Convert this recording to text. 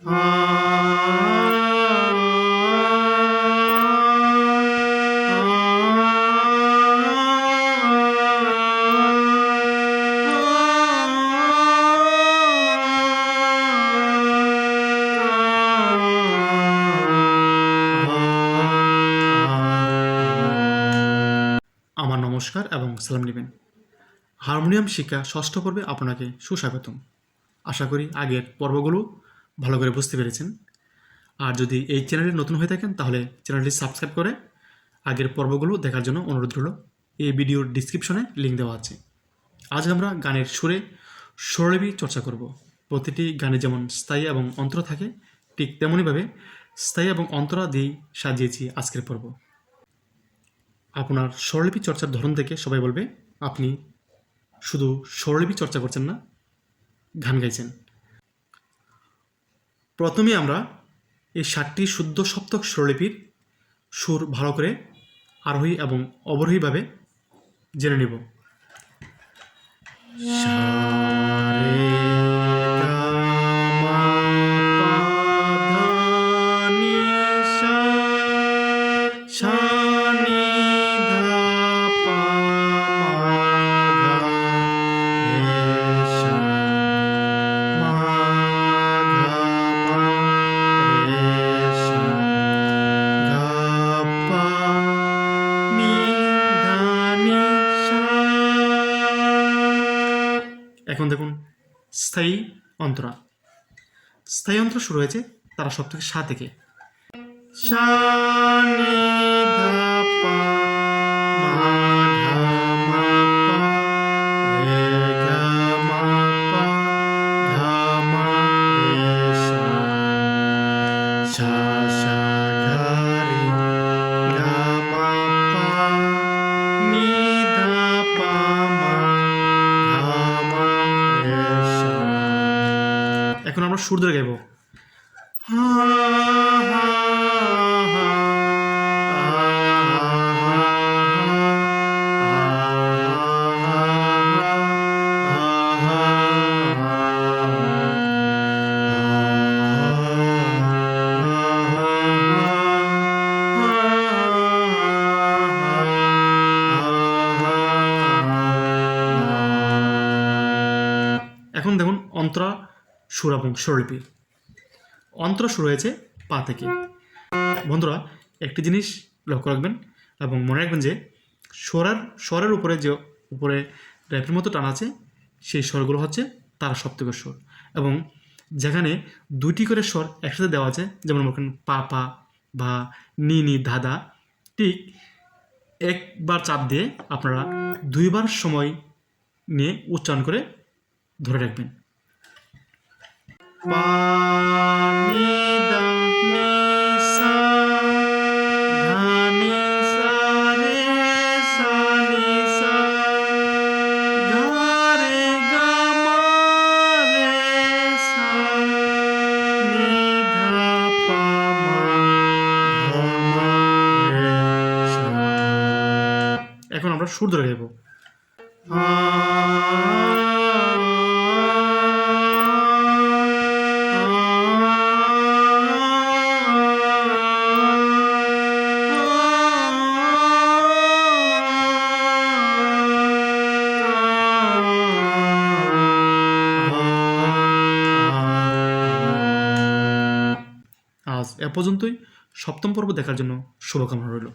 আমার নমস্কার এবং সালাম নেবেন। হারমোনিয়াম শিক্ষা ষষ্ঠ পর্বে আপনাকে সুস্বাগতম। আশা করি আগের পর্বগুলো ভালো করে বুঝতে পেরেছেন। আর যদি এই চ্যানেলে নতুন হয়ে থাকেন তাহলে চ্যানেলটি সাবস্ক্রাইব করে আগের পর্বগুলো দেখার জন্য অনুরোধ রইল। এই ভিডিওর ডিসক্রিপশনে লিঙ্ক দেওয়া আছে। আজ আমরা গানের সুরে স্বরলিপি চর্চা করব। প্রতিটি গানে যেমন স্থায়ী এবং অন্তরা থাকে, ঠিক তেমনইভাবে স্থায়ী এবং অন্তরা দিয়েই সাজিয়েছি আজকের পর্ব। আপনার স্বরলিপি চর্চার ধরন থেকে সবাই বলবে আপনি শুধু স্বরলিপি চর্চা করছেন না, গান গাইছেন। প্রথমে আমরা এই 7টি শুদ্ধ সপ্তক স্বরলিপির সুর ভালো করে আরোহী এবং অবরোহীভাবে জেনে নেব। এখন দেখুন স্থায়ী অন্তরা। স্থায়ী অন্তরা শুরু হয়েছে তারা সপ্তকে সা থেকে। সা নি ধা পা মা ধা মা পা রে গা মা পা ধা মা রে সা সা সা ঘা রে গা মা পা নি ধা পা মা ধা মা রে সা। এখন আমরা সুর ধরে গাইব। হা হা হা এখন দেখুন অন্তরা সুর এবং স্বরলিপি। অন্তরা শুরু হয়েছে পা থেকে। বন্ধুরা একটি জিনিস লক্ষ্য রাখবেন এবং মনে রাখবেন যে স্বরের উপরে যে উপরে র্যাপের মতো টান আছে সেই স্বরগুলো হচ্ছে তারা সপ্তকের স্বর, এবং যেখানে দুইটি করে স্বর একসাথে দেওয়া আছে, যেমন বলবেন পা পা বা নি নি ধাদা, ঠিক একবার চাপ দিয়ে আপনারা 2বার সময় নিয়ে উচ্চারণ করে ধরে রাখবেন। পা নি দা নি সা ধা নি সা রে সা নি সা ধা রে গা মা রে সা নি ধা পা মা ধা মা রে সা। এখন আমরা সুর ধরে গাইব। আজ এ পর্যন্তই। সপ্তম পর্ব দেখার জন্য শুভকামনা রইল।